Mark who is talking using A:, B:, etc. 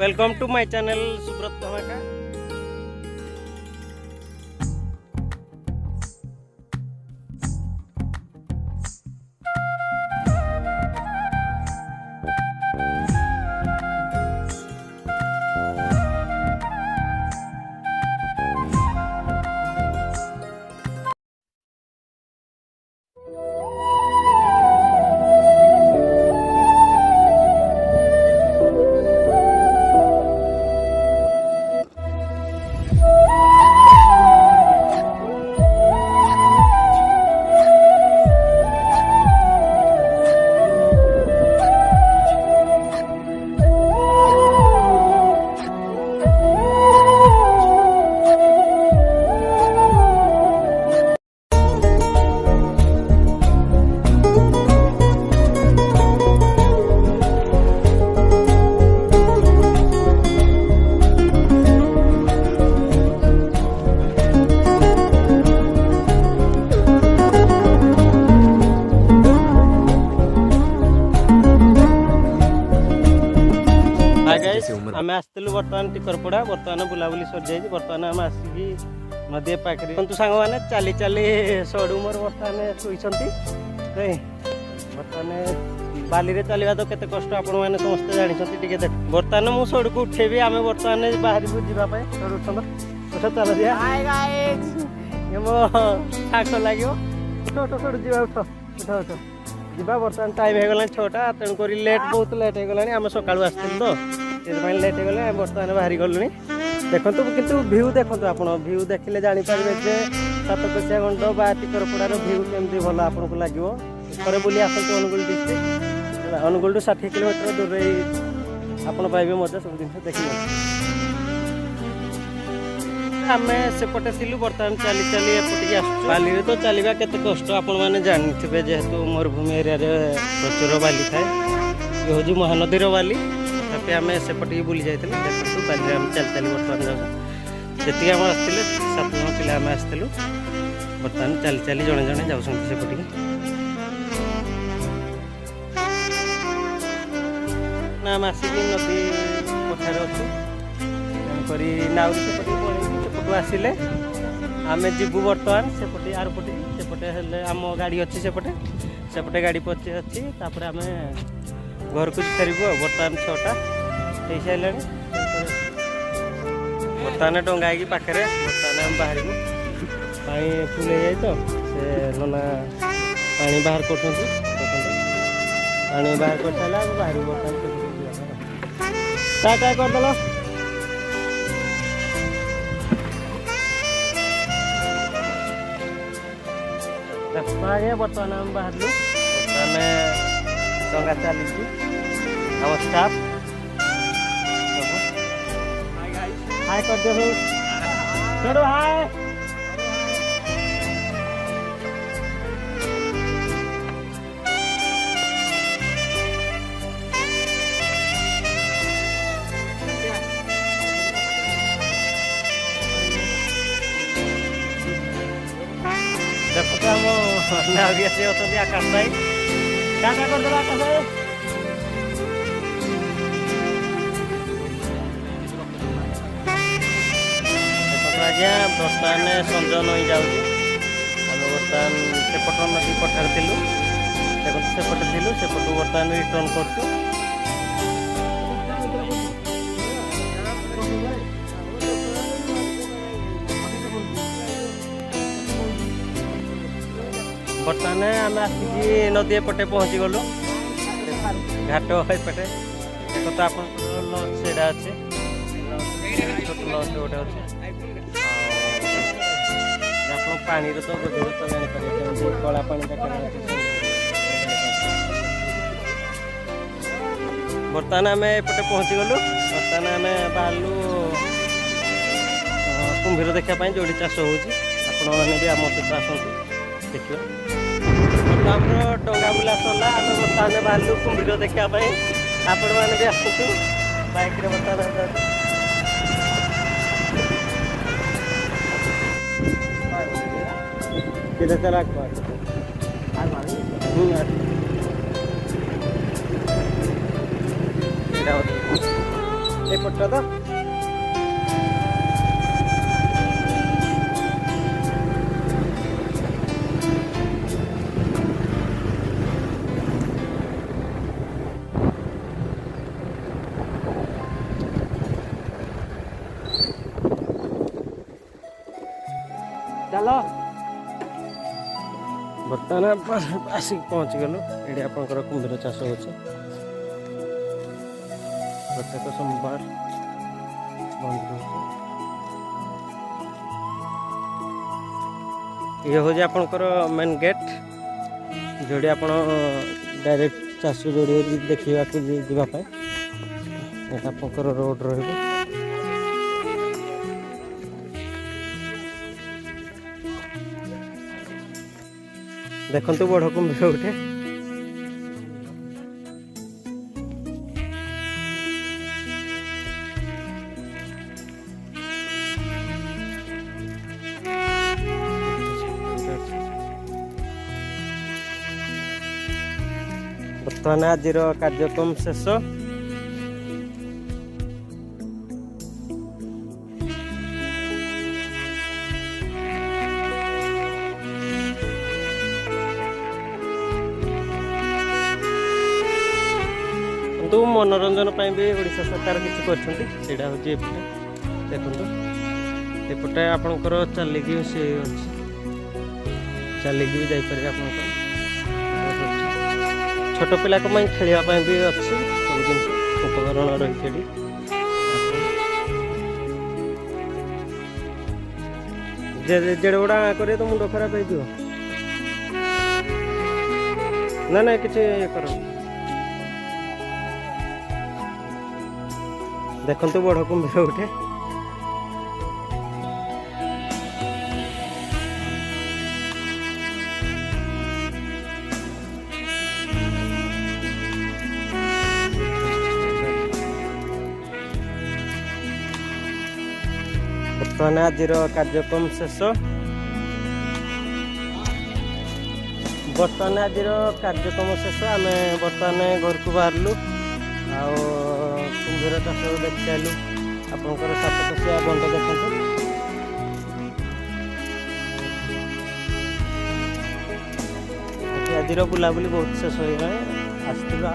A: Welcome to my channel Subrata Dhamaka. आम आसलु बर्तमान करपड़ा बर्तमान बुलाबुली सर जाए बर्तमान आम आसिकी नदी पाखे तू सांग मैंने चली चली सड़ू मोर बर्तमान शुई बर्तमान बाली रे चलवा तो केते कष्ट आपण मैंने समस्ते जानते टे देख बर्तमान मुझे सड़ू को उठेबी आम बर्तमान बाहर को जावाई सड़ू चल दिया मो साक्ष लगे उठ उठ सड़ू जा उठ उठ उठ जा बर्तमान टाइम हो गला 6टा तेणुक लेट बहुत लेट हो गला आम सका आसलु तो लेट हो गले बर्तमान बाहरी गलुनी देखु कितु भ्यू देखु आप भ्यू देखिले जापारे जे सातकोशिया गंड बा टिकरपड़ार भ्यू केमती भल आपको लगे थे बुली आसतु अनुगुल डिस्ट्रिक्ट अनुगुल टू 60 किलोमीटर दूर आप पाइबे मजा सब जिन देखिए आम सेपटे थिलु बर्तमान चली चली एपटिक आसु बाली तो चलवा केते कष्ट आपण मैंने जानते जेहेतु मरुभूमि एरिया प्रचुर बाली थाए ये हूँ महानदीर बाली तपे आम सेपटे बुली जाइए देखो बाली आम चली चली बर्तमान जाऊँ जी आम आसते 7 जन पिला आम आसलु बर्तमान चली चली जड़े जड़े जाऊँ सेपटे ना आम आसिक नदी पठार अच्छु तेणुक नाउरी सेपटे सेपटू आसिले आम जीवु बर्तमान सेपटे आर पटे सेपटे आम गाड़ी अच्छी सेपटे सेपटे गाड़ी पचे अच्छी तापर आम घर को फेरबू बर्तमान 6टा हो सारे बर्तमान डंगा पाखे बर्तमान आम बाहर को पानी फुल हो जाए तो से नना पानी बाहर कर पानी बाहर कर सारा बाहर बर्तमान टाटा करदेल आगे बर्तमान आम बाहर बर्तमान डंगा चली आम स्टाफ हाय कर दे छोड़ो हाय देखो आम नावरी आसी अच्छे आकाश भाई क्या करदे आकाश भाई आज्ञा बर्तमान संज नई जाऊँ आम बर्तमान सेपट नदी पठार थिलु देखो सेपटे थिलु सेपटू बर्तमान रिटर्न करछु बर्तमान आम आसिकी नदी एपटे पहुँची गलु घाट एपटे देखो तो आप लंच से अच्छे छोट लंच गोटे अच्छे आप पानी तो गभीरता जापर कला पानी बर्तमान आम एपटे पहुँची गलु बर्तमान आम बाहरलु कुंभीर देखापी जोड़ी चाष हो आम सहित आसतु देखिए बर्तमान डंगा बुला सरला आम बर्तमान बाहरलु कुंभीर देखापी आपण मैंने भी आसतु बाइक बर्तमान किधर चला ଏପଟଟା ତ ଚାଲ ବର୍ତ୍ତମାନ ଆସିକି ପହଞ୍ଚିଗଲୁ। ଏଠି ଆପଣଙ୍କର କୁମ୍ଭୀର ଚାଷ ହେଉଛି। ପ୍ରତ୍ୟେକ ସୋମବାର ବନ୍ଦ ରହୁଛି। ଇଏ ହେଉଛି ଆପଣଙ୍କର ମେନ୍ ଗେଟ୍, ଯେଉଁଠି ଆପଣ ଡାଇରେକ୍ଟ ଚାଷ ଯୋଡ଼ି ଦେଖିବାକୁ ଯିବା ପାଇଁ ଏଇଟା ଆପଣଙ୍କର ରୋଡ଼ ରହିବ। ଦେଖନ୍ତୁ ବଡ଼ କୁମ୍ଭୀର ଗୋଟେ। ବର୍ତ୍ତମାନ ଆଜିର କାର୍ଯ୍ୟକ୍ରମ ଶେଷ। କିନ୍ତୁ ମନୋରଞ୍ଜନ ପାଇଁ ବି ଓଡ଼ିଶା ସରକାର କିଛି କରିଛନ୍ତି। ସେଇଟା ହେଉଛି ଏପଟେ ଦେଖନ୍ତୁ। ଏପଟେ ଆପଣଙ୍କର ଚାଲିକି ସେ ଅଛି, ଚାଲିକି ବି ଯାଇପାରିବେ ଆପଣଙ୍କର। ଛୋଟ ପିଲାଙ୍କ ପାଇଁ ଖେଳିବା ପାଇଁ ବି ଅଛି ସବୁ ଜିନିଷ ଉପକରଣ ରହିଛି ଏଠି। ଯେଡ଼େ ଗୁଡ଼ା କରିବେ ତ ମୁଣ୍ଡ ଖରାପ ହେଇଯିବ। ନା ନାଇଁ କିଛି କରନ୍ତୁ। ଦେଖନ୍ତୁ ବଡ଼ କୁମ୍ଭୀର ଗୋଟେ। ବର୍ତ୍ତମାନ ଆଜିର କାର୍ଯ୍ୟକ୍ରମ ଶେଷ। ଆମେ ବର୍ତ୍ତମାନ ଘରକୁ ବାହାରିଲୁ। ଆଉ କୁମ୍ଭୀର ଚାଷ ଦେଖି ଆଇଲୁ। ଆପଣଙ୍କର ସାତକୋଶିଆ ବନ୍ଧ ଦେଖନ୍ତୁ। ଆଜିର ବୁଲାବୁଲି ବହୁତ ଶେଷ ହୋଇଗଲାଣି। ଆସିଥିବା